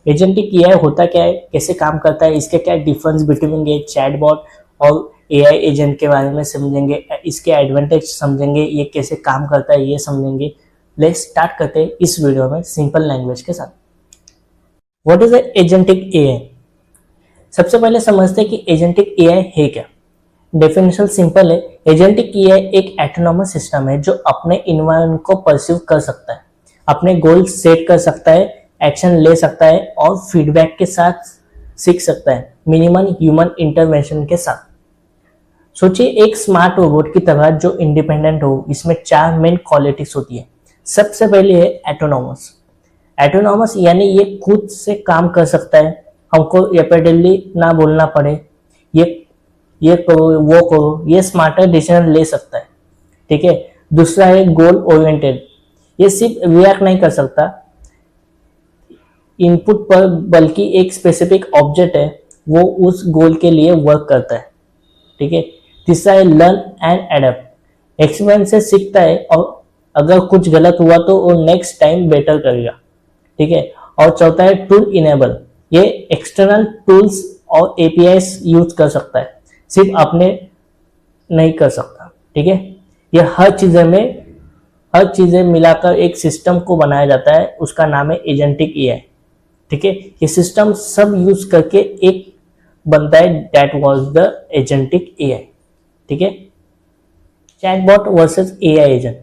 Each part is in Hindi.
एजेंटिक एआई होता क्या है, कैसे काम करता है, इसके क्या डिफरेंस बिटवीन ये चैटबॉट और एआई एजेंट के बारे में समझेंगे, इसके एडवांटेज समझेंगे, ये कैसे काम करता है ये समझेंगे। लेट्स स्टार्ट करते हैं इस वीडियो में सिंपल लैंग्वेज के साथ। What is agentic AI? सबसे पहले समझते हैं कि एजेंटिक एआई है क्या। डेफिनेशन सिंपल है, एजेंटिक एआई एक ऑटोनॉमस सिस्टम है जो अपने इन्वायरमेंट को परसीव कर सकता है, अपने गोल सेट कर सकता है, एक्शन ले सकता है और फीडबैक के साथ सीख सकता है, मिनिमम ह्यूमन इंटरवेंशन के साथ। सोचिए एक स्मार्ट रोबोट की तरह जो इंडिपेंडेंट हो। इसमें 4 मेन क्वालिटीज होती है। सबसे पहले है एटोनॉमस। एटोनॉमस यानी ये खुद से काम कर सकता है, हमको रिपीटेडली ना बोलना पड़े, ये करो वो करो, ये स्मार्टर डिसीजन ले सकता है। ठीक है। दूसरा है गोल ओरिएंटेड, ये सिर्फ रिएक्ट नहीं कर सकता इनपुट पर, बल्कि एक स्पेसिफिक ऑब्जेक्ट है, वो उस गोल के लिए वर्क करता है। ठीक है। तीसरा है लर्न एंड एडप्ट, एक्सपीरियंस से सीखता है और अगर कुछ गलत हुआ तो वो नेक्स्ट टाइम बेटर करेगा। ठीक है। और चौथा है टूल इनेबल, ये एक्सटर्नल टूल्स और एपीआईज यूज कर सकता है, सिर्फ अपने नहीं कर सकता। ठीक है। ये हर चीजें मिलाकर एक सिस्टम को बनाया जाता है, उसका नाम है एजेंटिक एआई। ठीक है। ये सिस्टम सब यूज करके एक बनता है, that was the agentic AI. ठीक है। Chatbot versus AI agent.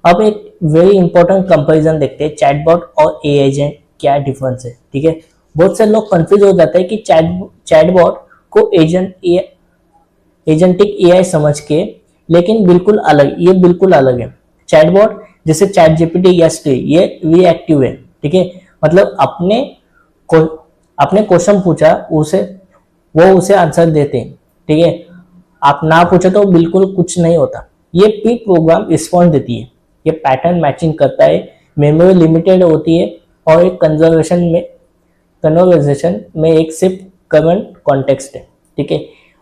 अब एक वेरी इंपॉर्टेंट कंपैरिजन देखते हैं, चैटबॉट और एआई एजेंट क्या डिफरेंस है। ठीक है। बहुत से लोग कंफ्यूज हो जाते हैं कि चैटबॉट को एजेंटिक एआई समझ के, लेकिन ये बिल्कुल अलग है। चैटबॉट जैसे चैट जीपीटी या स्ट्री, ये रिएक्टिव है। ठीक है। मतलब आपने क्वेश्चन पूछा, वो उसे आंसर देते हैं। ठीक है। आप ना पूछे तो बिल्कुल कुछ नहीं होता। ये प्री प्रोग्राम रिस्पॉन्स देती है, ये पैटर्न मैचिंग करता है, मेमोरी लिमिटेड होती है और एक कन्वर्सेशन में एक सिर्फ करंट कॉन्टेक्स्ट है। ठीक है।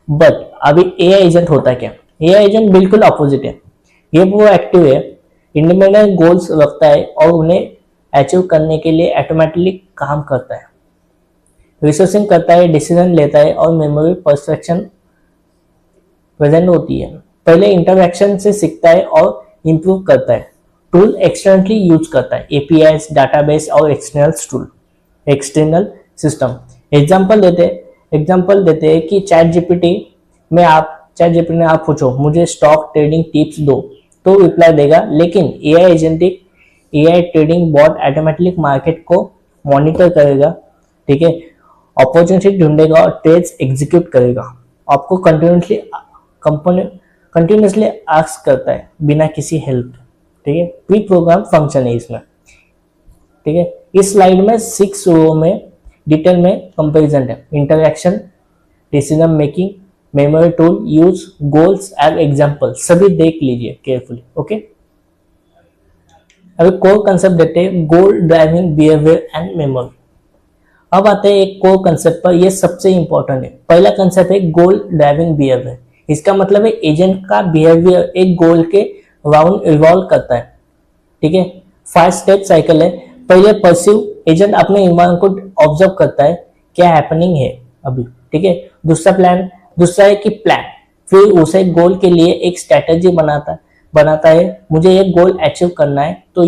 बट अभी एआई एजेंट होता क्या? एआई एजेंट बिल्कुल अपोजिट है। ये वो एक्टिव है, इंडिपेंडेंट गोल्स रखता है और उन्हें अचीव करने के लिए ऑटोमेटिकली काम करता है, रिसर्चिंग करता है, डिसीजन लेता है और मेमोरी परफेक्शन प्रेजेंट होती है। पहले इंटरैक्शन से सीखता है और इंप्रूव करता है। टूल एक्सटर्नली यूज करता है, एपीआईज, डाटाबेस और एक्सटर्नल सिस्टम। एग्जांपल देते हैं कि चैट जीपीटी में आप पूछो मुझे स्टॉक ट्रेडिंग टिप्स दो, तो रिप्लाई देगा। लेकिन AI trading bot automatic market को मॉनिटर करेगा। ठीक है। अपॉर्चुनिटी ढूंढेगा और ट्रेड्स एग्जीक्यूट करेगा। आपको कंटिन्यूसली आस्क करता है बिना किसी हेल्प। ठीक है। प्री प्रोग्राम फंक्शन है इसमें। ठीक है। इस स्लाइड में 6 रो में डिटेल में कंपैरिजन है, interaction, decision making, memory tool use, goals and example, सभी देख लीजिए केयरफुली। ओके। अभी कोर कंसेप्ट देते हैं, गोल ड्राइविंग बिहेवियर एंड मेमोरी। अब आते हैं एक कोर कंसेप्ट पर, यह सबसे इंपॉर्टेंट है। पहला कंसेप्ट है गोल ड्राइविंग बिहेवियर। इसका मतलब है एजेंट का बिहेवियर एक गोल के अराउंड इवॉल्व करता है। ठीक है। 5 स्टेप साइकिल है। पहले परसीव, एजेंट अपने इन्वायरमेंट को ऑब्जर्व करता है, क्या हैपनिंग है अभी। ठीक है। दूसरा है कि प्लान, फिर उसे गोल के लिए एक स्ट्रेटेजी बनाता है, मुझे ये गोल अचीव करना है, तो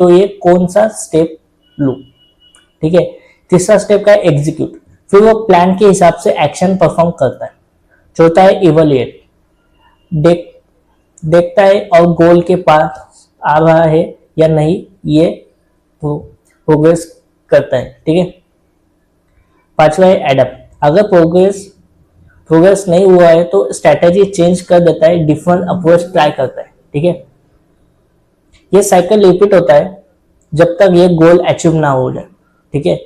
ये कौन सा स्टेप लूं। ठीक है। तीसरा स्टेप का है एग्जीक्यूट, फिर वो प्लान के हिसाब से एक्शन परफॉर्म करता है। चौथा है इवैल्यूएट, देखता है और गोल के पास आ रहा है या नहीं, ये प्रोग्रेस करता है। ठीक है। पांचवा है एडप्ट, अगर प्रोग्रेस नहीं हुआ है तो स्ट्रेटेजी चेंज कर देता है, डिफरेंट अप्रोच ट्राई करता है। ठीक है। ये साइकिल रिपीट होता है जब तक ये गोल अचीव ना हो जाए। ठीक है।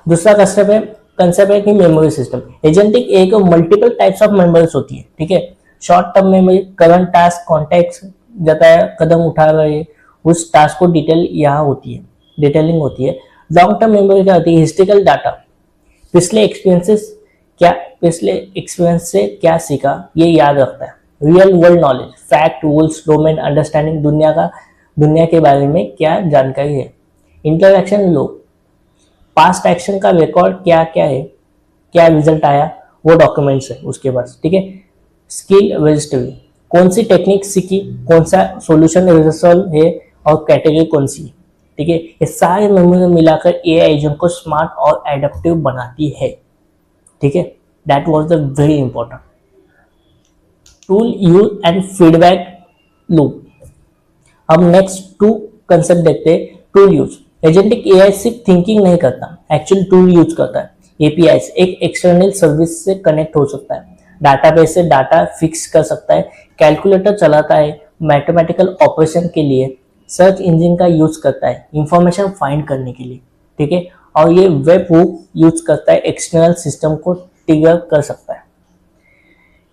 दूसरा कंसेप्ट है कि मेमोरी सिस्टम। एजेंटिक एक मल्टीपल टाइप्स ऑफ मेमोरीज होती है। ठीक है। Short term memory, current task, context, जाता है कदम उठा रहे उस टास्क को डिटेलिंग होती है। लॉन्ग टर्म मेमोरी क्या होती है? हिस्टोरिकल डाटा, पिछले एक्सपीरियंस से क्या सीखा ये याद रखता है। Real world knowledge, fact, rules, domain understanding, दुनिया का दुनिया के बारे में क्या जानकारी है। इंटरैक्शन लो, पास्ट एक्शन का रिकॉर्ड क्या क्या है, क्या रिजल्ट आया, वो डॉक्यूमेंट्स है उसके पास, ठीक है। स्किल रजिस्ट्री, कौन सी टेक्निक सीखी, कौन सा सॉल्यूशन रिजल्ट है और कैटेगरी कौन सी, ठीक है। ये सारे मेमोरी मिलाकर एआई एजेंट को स्मार्ट और एडेप्टिव बनाती है, ठीक है। That was the very important. Tool use and feedback loop. अब नेक्स्ट टू कंसेप्ट देखते हैं। टूल यूज, एजेंटिक एआई सिर्फ थिंकिंग नहीं करता, एक्चुअल टूल यूज करता है। एपीआई एक एक्सटर्नल सर्विस से कनेक्ट हो सकता है, डाटाबेस से डाटा फिक्स कर सकता है, कैलकुलेटर चलाता है मैथमेटिकल ऑपरेशन के लिए, सर्च इंजन का यूज करता है इंफॉर्मेशन फाइंड करने के लिए, ठीक है। और ये वेब हुक यूज करता है, एक्सटर्नल सिस्टम को ट्रिगर कर सकता है।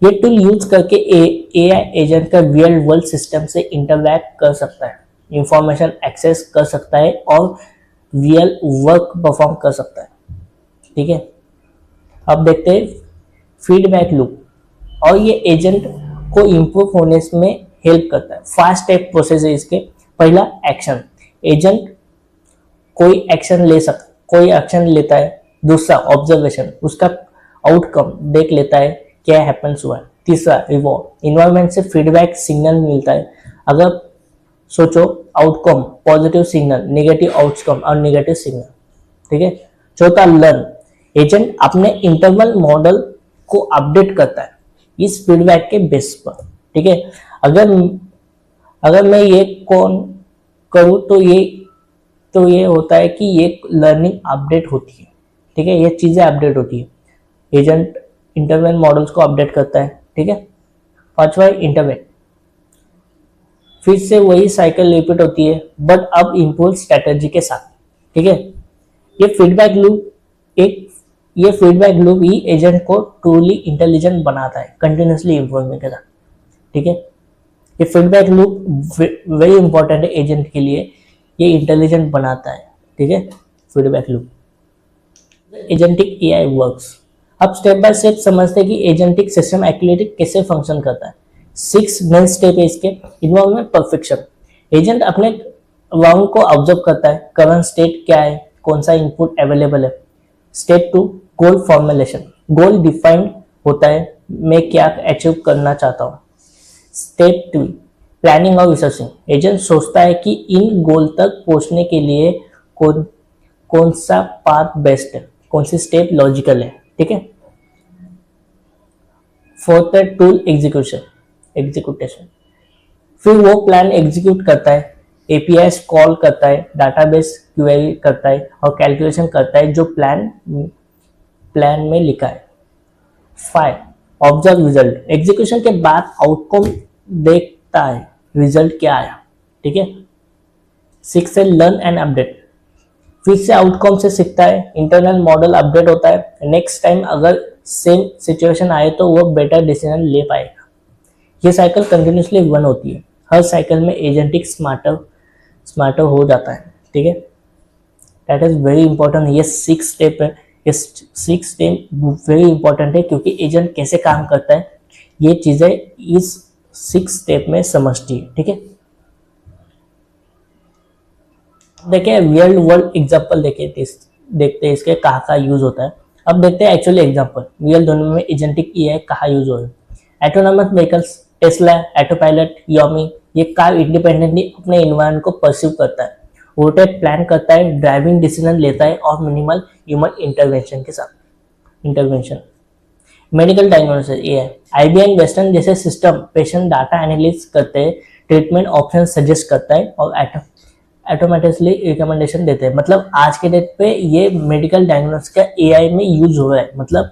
ये टूल यूज करके एआई एजेंट का रियल वर्ल्ड सिस्टम से इंटरैक्ट कर सकता है, इंफॉर्मेशन एक्सेस कर सकता है और रियल वर्क परफॉर्म कर सकता है, ठीक है। अब देखते हैं फीडबैक लूप, और ये एजेंट को इम्प्रूव होने में हेल्प करता है। फास्ट स्टेप प्रोसेस है इसके। पहला एक्शन, एजेंट कोई एक्शन लेता है। दूसरा ऑब्जर्वेशन, उसका आउटकम देख लेता है, क्या हैपन्स हुआ है। तीसरा रिवॉर्ड, इन्वायरमेंट से फीडबैक सिग्नल मिलता है। अगर सोचो outcome positive signal, negative outcome और नेगेटिव सिग्नल, ठीक है। चौथा लर्न, एजेंट अपने इंटरनल मॉडल को अपडेट करता है इस फीडबैक के बेस पर, ठीक है। अगर मैं ये कौन करूँ तो ये होता है कि ये लर्निंग अपडेट होती है, ठीक है। ये चीजें अपडेट होती है, एजेंट इंटरनल मॉडल्स को अपडेट करता है, ठीक है। पांचवा इंटरवेट, फिर से वही साइकिल रिपीट होती है बट अब इम्प्रूव स्ट्रेटेजी के साथ, ठीक है। ये फीडबैक लूप ही एजेंट को ट्रूली इंटेलिजेंट बनाता है कंटिन्यूसली इम्प्रूवमेंट के साथ, ठीक है। ये फीडबैक लूप वेरी इंपॉर्टेंट है एजेंट के लिए, ये इंटेलिजेंट बनाता है, ठीक है। Feedback loop, agentic AI works. अब स्टेप बाय स्टेप समझते हैं कि एजेंटिक सिस्टम एक्चुअली कैसे फंक्शन करता है। 6 मेन स्टेप है इसके। इन्वॉल्वमेंट परफेक्शन, एजेंट अपने वाउंड को ऑब्जर्व करता है, करंट स्टेट क्या है, कौन सा इनपुट अवेलेबल है। स्टेप 2 गोल फॉर्मुलेशन, गोल डिफाइंड होता है, मैं क्या अचीव करना चाहता हूँ। स्टेप 3 प्लानिंग और रिसर्चिंग, एजेंट सोचता है कि इन गोल तक पहुंचने के लिए कौन सा पाथ बेस्ट है, कौन सी स्टेप लॉजिकल है, ठीक है। फोर्थ है टूल एग्जीक्यूटेशन, फिर वो प्लान एग्जीक्यूट करता है, एपीआई कॉल करता है, डाटाबेस क्वेरी करता है और कैलकुलेशन करता है जो प्लान में लिखा है। 5 ऑब्जर्व रिजल्ट, एग्जीक्यूशन के बाद आउटकम देखता है, रिजल्ट क्या आया, ठीक है। 6 है लर्न एंड अपडेट, फिर से आउटकम से सीखता है, इंटरनल मॉडल अपडेट होता है, नेक्स्ट टाइम अगर सेम सिचुएशन आए तो वो बेटर डिसीजन ले पाएगा। ये साइकिल कंटिन्यूसली रन होती है, हर साइकिल में एजेंटिक स्मार्टर हो जाता है, ठीक है। That is very important. ये 6 स्टेप है, ये 6 स्टेप वेरी इंपॉर्टेंट है क्योंकि एजेंट कैसे काम करता है ये चीजें इस 6 स्टेप में समझती है, ठीक है। देखिए रियल वर्ल्ड एग्जांपल देखते हैं इसके कहाँ यूज होता है। अब देखते हैं एक्चुअली एग्जांपल रियल दुनिया में एजेंटिक एआई कहाँ यूज हो रहा है। Autonomous vehicles, Tesla, autopilot, Yomi, ये कार इंडिपेंडेंटली अपने एनवायरनमेंट को परसीव करता है, रोटेट प्लान करता है, ड्राइविंग डिसीजन लेता है और minimal human intervention. Medical diagnosis AI, IBM western जैसे सिस्टम पेशेंट डाटा एनालिसिस करते हैं, ट्रीटमेंट ऑप्शन सजेस्ट करता है और ऑटोमेटिकली रिकमेंडेशन देते हैं। मतलब आज के डेट पे ये मेडिकल डायग्नोसिस का एआई में यूज हो रहा है। मतलब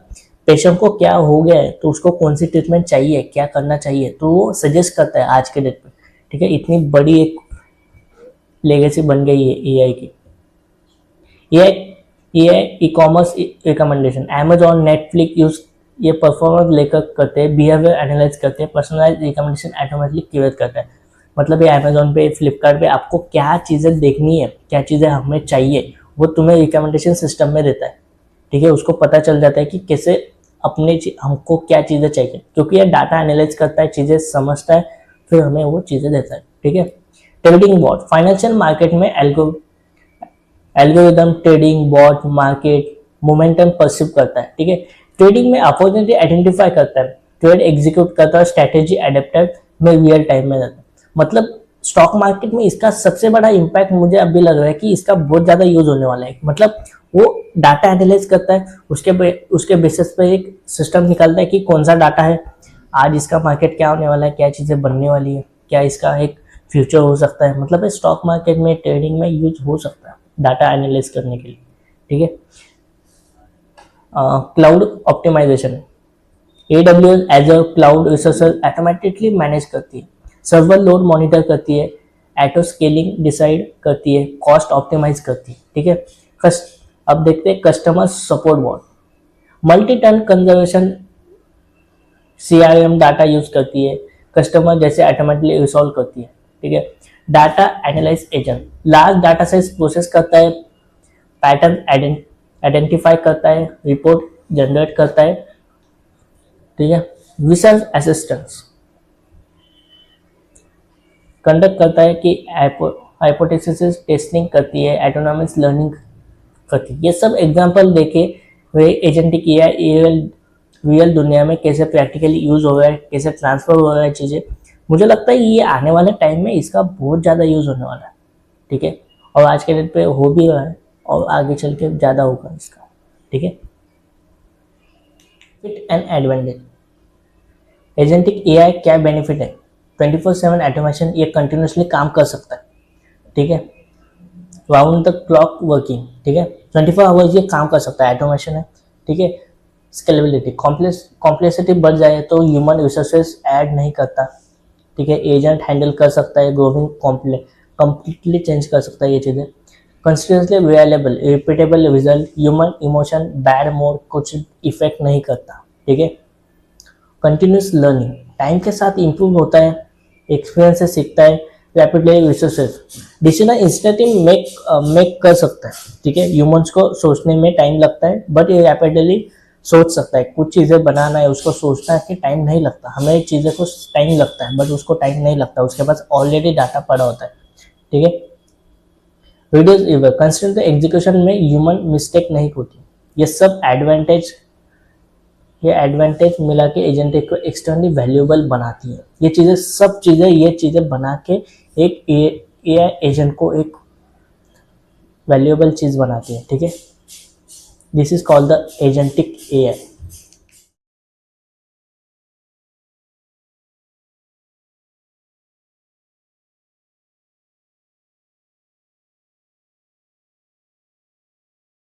पेशेंट को क्या हो गया है तो उसको कौन सी ट्रीटमेंट चाहिए, क्या करना चाहिए, तो वो सजेस्ट करता है आज के डेट पे, ठीक है। इतनी बड़ी एक लेगेसी बन गई है एआई की। AI e commerce recommendation, Amazon, Netflix use ये परफॉर्मेंस लेकर करते हैं, बिहेवियर एनालाइज करते हैं, पर्सनलाइज रिकमेंडेशन ऑटोमेटिकली क्रिएट करता है। मतलब ये अमेजॉन पे, फ्लिपकार्ट पे आपको क्या चीज़ें देखनी है, क्या चीज़ें हमें चाहिए, वो तुम्हें रिकमेंडेशन सिस्टम में देता है, ठीक है। उसको पता चल जाता है कि कैसे हमको क्या चीज़ें चाहिए, क्योंकि ये डाटा एनालाइज करता है, चीज़ें समझता है, फिर हमें वो चीज़ें देता है, ठीक है। ट्रेडिंग बॉट, फाइनेंशियल मार्केट में algorithm trading bot market momentum perceive करता है, ठीक है। ट्रेडिंग में अपॉर्चुनिटी आइडेंटिफाई करता है, ट्रेड एग्जीक्यूट करता है, स्ट्रेटेजी एडेप्टर में रियल टाइम में रहता है। मतलब स्टॉक मार्केट में इसका सबसे बड़ा इम्पैक्ट मुझे अभी लग रहा है कि इसका बहुत ज्यादा यूज होने वाला है। मतलब वो डाटा एनालाइज करता है, उसके बेसिस पे एक सिस्टम निकालता है कि कौन सा डाटा है, आज इसका मार्केट क्या होने वाला है, क्या चीजें बनने वाली है, क्या इसका एक फ्यूचर हो सकता है। मतलब स्टॉक मार्केट में ट्रेडिंग में यूज हो सकता है डाटा एनालाइज करने के लिए, ठीक है। Cloud optimisation, AWS Azure cloud resources automatically manage करती है, सर्वर लोड मॉनिटर करती है, ऑटो स्केलिंग डिसाइड करती है, कॉस्ट ऑप्टिमाइज करती है, ठीक है। अब देखते हैं customer support bot, multi turn conservation CRM data use करती है, कस्टमर जैसे ऑटोमेटिकली रिसॉल्व करती है, ठीक है। Data analyse agent, large data set process करता है, पैटर्न आइडेंटिफाई करता है, रिपोर्ट जनरेट करता है, ठीक है। रिसर्च असिस्टेंस कंडक्ट करता है कि हाइपोथेसिस टेस्टिंग करती है, ऑटोनॉमस लर्निंग करती है। ये सब एग्जांपल देके वे एजेंटिक AI रियल दुनिया में कैसे प्रैक्टिकली यूज हो रहा है, कैसे ट्रांसफर हो रहा है चीज़ें। मुझे लगता है ये आने वाले टाइम में इसका बहुत ज़्यादा यूज होने वाला है, ठीक है। और आज के डेट पे हो भी रहा है और आगे चल के ज़्यादा होगा इसका, ठीक है। Fit and advantage, agentic AI क्या बेनिफिट है? 24/7 ऑटोमेशन, ये कंटिन्यूसली काम कर सकता है, ठीक है। राउंड द क्लॉक वर्किंग, ठीक है, 24 आवर्स ये काम कर सकता है, ऑटोमेशन है, ठीक है। स्केलेबिलिटी, कॉम्प्लेक्सिटी बढ़ जाए तो ह्यूमन रिसोर्सेज ऐड नहीं करता, ठीक है। एजेंट हैंडल कर सकता है, ग्रोविंग कम्प्लीटली चेंज कर सकता है ये चीज़ें। Consistently reliable repeatable result, human emotion bad mode कुछ इफेक्ट नहीं करता, ठीक है। कंटिन्यूस लर्निंग, टाइम के साथ इम्प्रूव होता है, एक्सपीरियंस से सीखता है, rapidly resources decision instantly make कर सकता है, ठीक है। ह्यूमंस को सोचने में टाइम लगता है बट ये रैपिडली सोच सकता है। कुछ चीज़ें बनाना है उसको सोचना है कि टाइम नहीं लगता, हमें चीज़ें को टाइम लगता है बट उसको टाइम नहीं लगता, उसके पास ऑलरेडी डाटा पड़ा होता है, ठीक है। रिड्यूस एरर, कंसिस्टेंट एग्जीक्यूशन में ह्यूमन मिस्टेक नहीं होती। ये सब एडवांटेज मिला के एजेंटिक को एक्सटर्नली वैल्यूएबल बनाती है। ये चीज़ें बना के एक AI एजेंट को एक वैल्यूएबल चीज़ बनाती है, ठीक है। This is called the agentic AI।